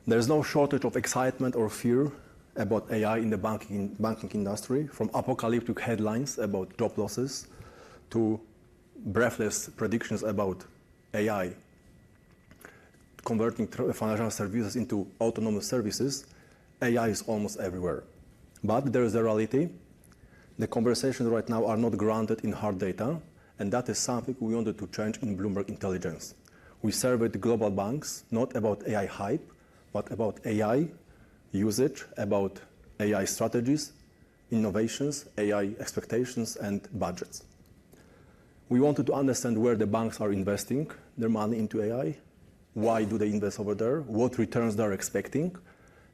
There's no shortage of excitement or fear about AI in the banking industry, from apocalyptic headlines about job losses to breathless predictions about AI converting financial services into autonomous services. AI is almost everywhere. But there is a reality. The conversations right now are not grounded in hard data, and that is something we wanted to change in Bloomberg Intelligence. We surveyed global banks, not about AI hype, but about AI usage, about AI strategies, innovations, AI expectations, and budgets. We wanted to understand where the banks are investing their money into AI, why do they invest over there, what returns they're expecting,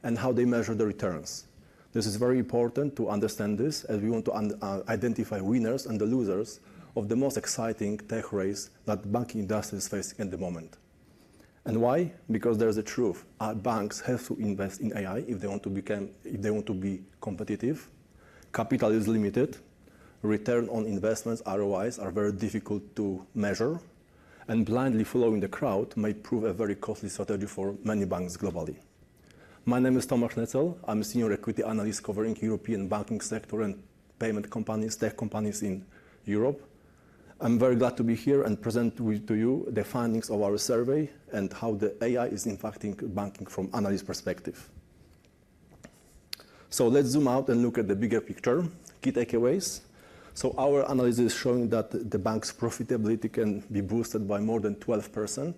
and how they measure the returns. This is very important to understand this, as we want to identify winners and the losers of the most exciting tech race that the banking industry is facing at the moment. And why? Because there's a truth. Banks have to invest in AI if they want to be competitive. Capital is limited. Return on investments, ROIs, are very difficult to measure. And blindly following the crowd may prove a very costly strategy for many banks globally. My name is Tomasz Noetzel. I'm a senior equity analyst covering European banking sector and payment companies, tech companies in Europe. I'm very glad to be here and present to you the findings of our survey and how the AI is impacting banking from analyst perspective. So let's zoom out and look at the bigger picture. Key takeaways. So our analysis is showing that the bank's profitability can be boosted by more than 12%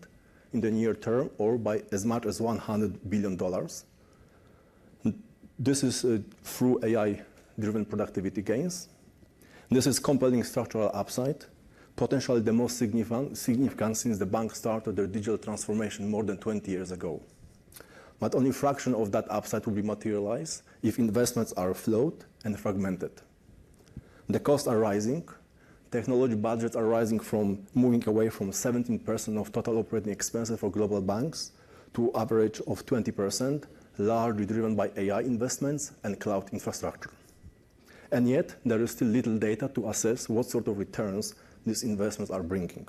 in the near term, or by as much as $100 billion. This is through AI-driven productivity gains. This is compelling structural upside, potentially the most significant since the bank started their digital transformation more than 20 years ago. But only a fraction of that upside will be materialized if investments are flawed and fragmented. The costs are rising. Technology budgets are rising, from moving away from 17% of total operating expenses for global banks to average of 20%, largely driven by AI investments and cloud infrastructure. And yet, there is still little data to assess what sort of returns these investments are bringing.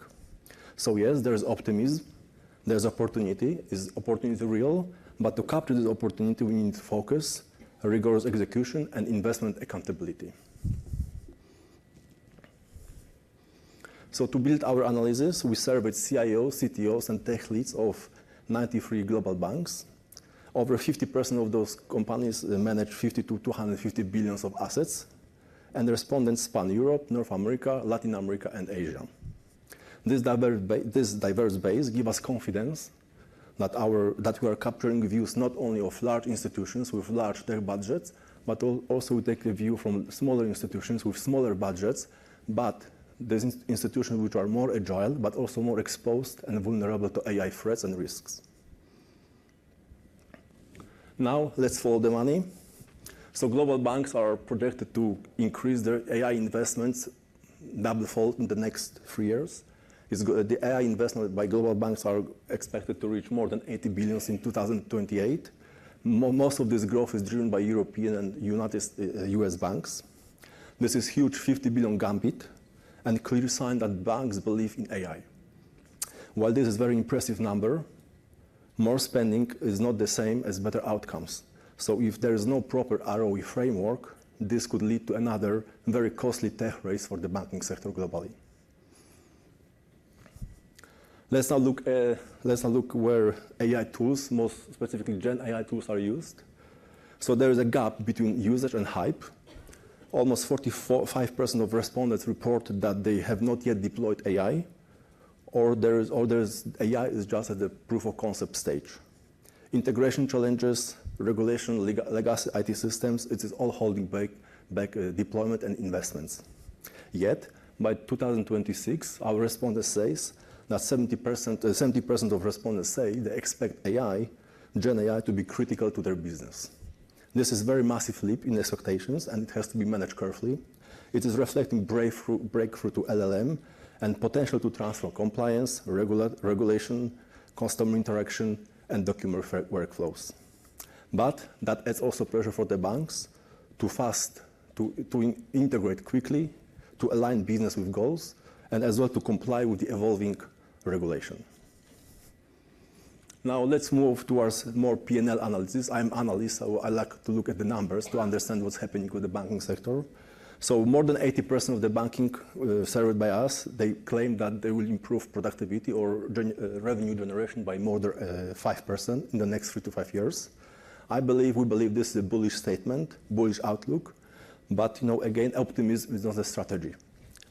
So yes, there is optimism, there's opportunity. Is opportunity real? But to capture this opportunity, we need focus, rigorous execution, and investment accountability. So to build our analysis, we surveyed CIOs, CTOs, and tech leads of 93 global banks. Over 50% of those companies manage 50 to 250 billion of assets, and the respondents span Europe, North America, Latin America, and Asia. This diverse base gives us confidence that we are capturing views not only of large institutions with large tech budgets, but also we take a view from smaller institutions with smaller budgets, but these institutions which are more agile, but also more exposed and vulnerable to AI threats and risks. Now, let's follow the money. So global banks are projected to increase their AI investments double-fold in the next 3 years. The AI investment by global banks are expected to reach more than 80 billion in 2028. Most of this growth is driven by European and US banks. This is huge 50 billion gambit, and clear sign that banks believe in AI. While this is a very impressive number, more spending is not the same as better outcomes. So if there is no proper ROE framework, this could lead to another very costly tech race for the banking sector globally. Let's now look where AI tools, most specifically Gen AI tools, are used. So there is a gap between usage and hype. Almost 45% of respondents report that they have not yet deployed AI, or AI is just at the proof of concept stage. Integration challenges, regulation, legacy IT systems, it is all holding back deployment and investments. Yet, by 2026, our respondents says that 70% of respondents say they expect Gen AI to be critical to their business. This is a very massive leap in expectations, and it has to be managed carefully. It is reflecting breakthrough to LLM and potential to transform compliance, regulation, customer interaction, and document workflows. But that adds also pressure for the banks to integrate quickly, to align business with goals, and as well to comply with the evolving regulation. Now let's move towards more P&L analysis. I'm an analyst, so I like to look at the numbers to understand what's happening with the banking sector. So more than 80% of the banking served by us, they claim that they will improve productivity or revenue generation by more than 5% in the next 3 to 5 years. We believe this is a bullish statement, bullish outlook, but again, optimism is not a strategy.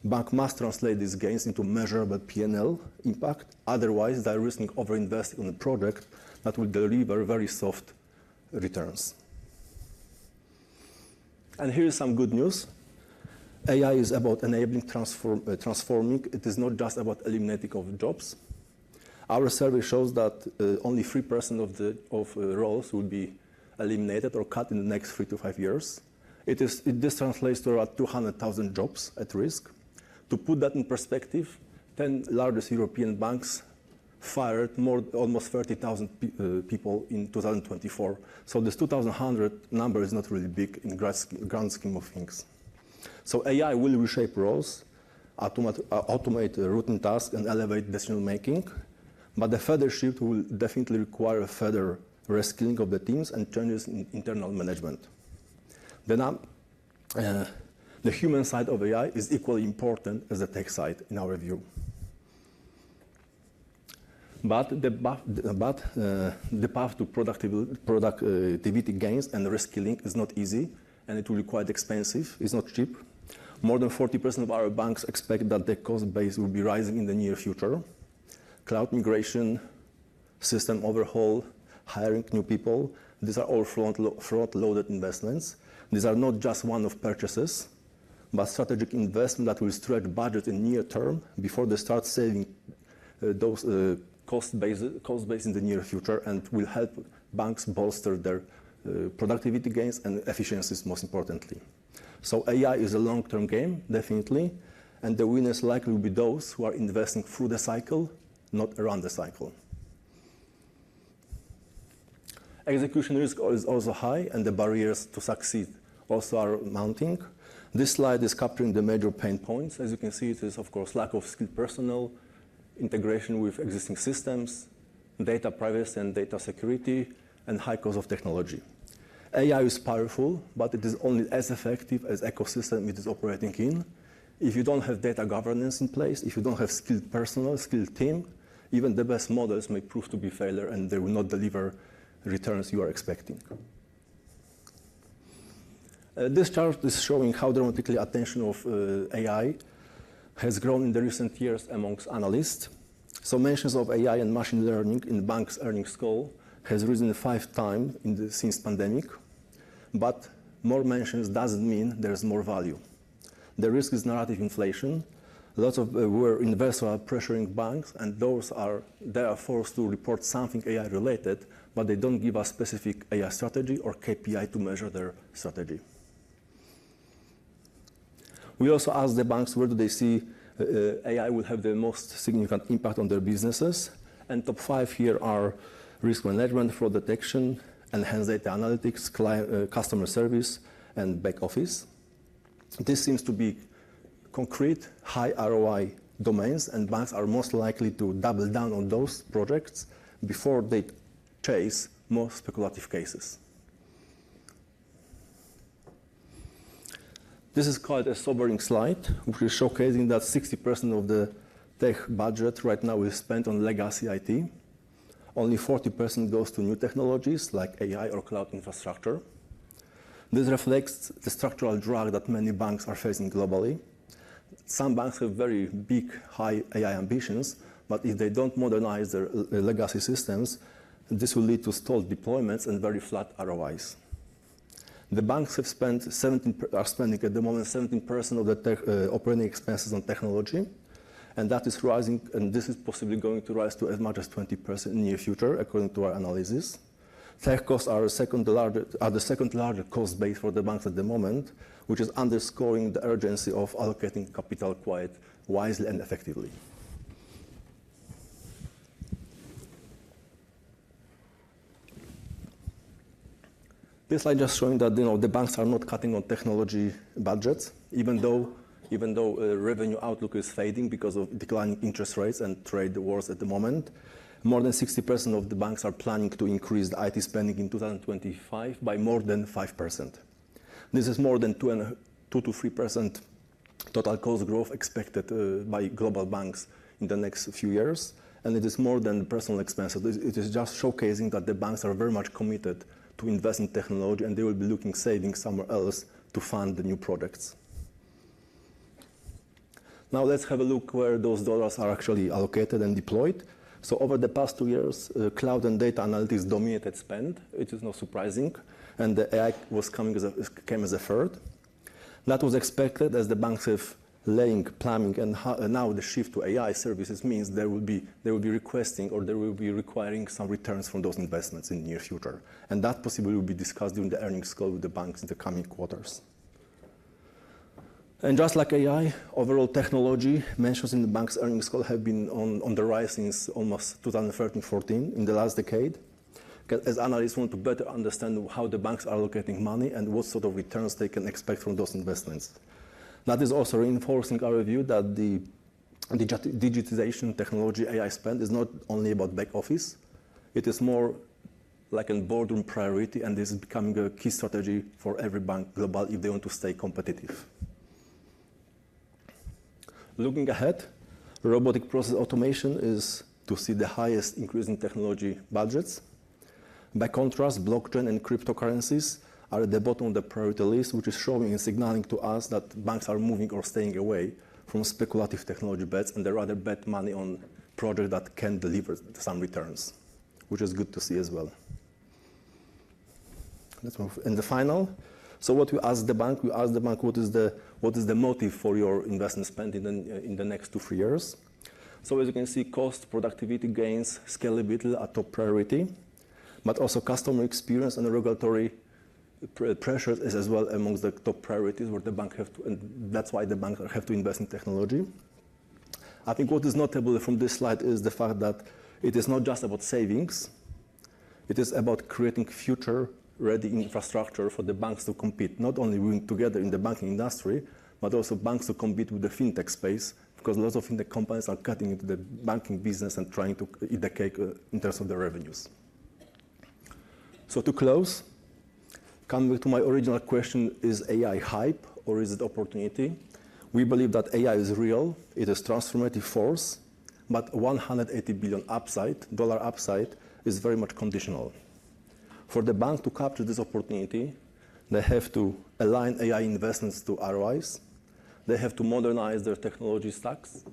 Bank must translate these gains into measurable P&L impact, otherwise they're risking overinvesting on a project that will deliver very soft returns. And here's some good news. AI is about enabling transforming. It is not just about eliminating of jobs. Our survey shows that only 3% of roles will be eliminated or cut in the next 3 to 5 years. This translates to around 200,000 jobs at risk. To put that in perspective, 10 largest European banks fired almost 30,000 people in 2024. So this 2,100 number is not really big in grand scheme of things. So AI will reshape roles, automate routine tasks, and elevate decision making. But the further shift will definitely require a further reskilling of the teams and changes in internal management. The human side of AI is equally important as the tech side, in our view. But the path to productivity gains and reskilling is not easy, and it will be quite expensive. It's not cheap. More than 40% of our banks expect that the cost base will be rising in the near future. Cloud migration, system overhaul, hiring new people, these are all front-loaded investments. These are not just one-off purchases, but strategic investment that will stretch budget in near term before they start saving those cost base in the near future, and will help banks bolster their productivity gains and efficiencies, most importantly. So AI is a long-term game, definitely, and the winners likely will be those who are investing through the cycle, not around the cycle. Execution risk is also high, and the barriers to succeed also are mounting. This slide is capturing the major pain points. As you can see, it is, of course, lack of skilled personnel, integration with existing systems, data privacy and data security, and high cost of technology. AI is powerful, but it is only as effective as ecosystem it is operating in. If you don't have data governance in place, if you don't have skilled personnel, skilled team, even the best models may prove to be failure, and they will not deliver returns you are expecting. This chart is showing how dramatically attention of AI has grown in the recent years amongst analysts. So mentions of AI and machine learning in banks' earnings call has risen 5 times since pandemic, but more mentions doesn't mean there's more value. The risk is narrative inflation. Lots of where investors are pressuring banks, and they are forced to report something AI related, but they don't give a specific AI strategy or KPI to measure their strategy. We also asked the banks where do they see AI will have the most significant impact on their businesses, and top 5 here are risk management, fraud detection, enhanced data analytics, customer service, and back office. This seems to be concrete, high ROI domains, and banks are most likely to double down on those projects before they chase more speculative cases. This is quite a sobering slide, which is showcasing that 60% of the tech budget right now is spent on legacy IT. Only 40% goes to new technologies like AI or cloud infrastructure. This reflects the structural drag that many banks are facing globally. Some banks have very big, high AI ambitions, but if they don't modernize their legacy systems, this will lead to stalled deployments and very flat ROIs. The banks are spending at the moment 17% of the operating expenses on technology, and that is rising, and this is possibly going to rise to as much as 20% in the near future, according to our analysis. Tech costs are the second largest cost base for the banks at the moment, which is underscoring the urgency of allocating capital quite wisely and effectively. This slide just showing that the banks are not cutting on technology budgets, even though revenue outlook is fading because of declining interest rates and trade wars at the moment. More than 60% of the banks are planning to increase the IT spending in 2025 by more than 5%. This is more than 2 to 3% total cost growth expected by global banks in the next few years, and it is more than personal expenses. It is just showcasing that the banks are very much committed to invest in technology, and they will be looking savings somewhere else to fund the new projects. Now let's have a look where those dollars are actually allocated and deployed. So over the past 2 years, cloud and data analytics dominated spend. It is not surprising, and the AI came as a third. That was expected as the banks have laying, plumbing, and now the shift to AI services means they will be requesting or they will be requiring some returns from those investments in the near future. And that possibly will be discussed during the earnings call with the banks in the coming quarters. And just like AI, overall technology mentions in the bank's earnings call have been on the rise since almost 2013-14 in the last decade. As analysts want to better understand how the banks are allocating money and what sort of returns they can expect from those investments. That is also reinforcing our view that the digitization, technology, AI spend is not only about back office. It is more like a boardroom priority, and this is becoming a key strategy for every bank global if they want to stay competitive. Looking ahead, robotic process automation is to see the highest increase in technology budgets. By contrast, blockchain and cryptocurrencies are at the bottom of the priority list, which is showing and signaling to us that banks are moving or staying away from speculative technology bets, and they rather bet money on projects that can deliver some returns, which is good to see as well. Let's move. And the final. So what we ask the bank, what is the motive for your investment spend in the next 2-3 years? So as you can see, cost, productivity gains, scalability are top priority, but also customer experience and regulatory pressures is as well amongst the top priorities where the bank have to, and that's why the banks have to invest in technology. I think what is notable from this slide is the fact that it is not just about savings, it is about creating future-ready infrastructure for the banks to compete, not only working together in the banking industry, but also banks to compete with the fintech space, because lots of fintech companies are cutting into the banking business and trying to eat the cake in terms of their revenues. So to close, coming to my original question, is AI hype or is it opportunity? We believe that AI is real, it is transformative force, but $180 billion upside is very much conditional. For the bank to capture this opportunity, they have to align AI investments to ROIs, they have to modernize their technology stacks,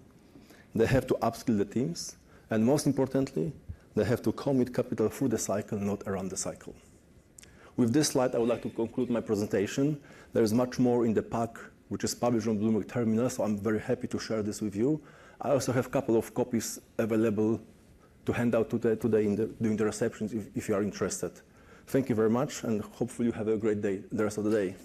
they have to upskill the teams, and most importantly, they have to commit capital through the cycle, not around the cycle. With this slide, I would like to conclude my presentation. There is much more in the pack, which is published on Bloomberg Terminal, so I'm very happy to share this with you. I also have a couple of copies available to hand out today during the receptions if you are interested. Thank you very much, and hopefully you have a great day, the rest of the day.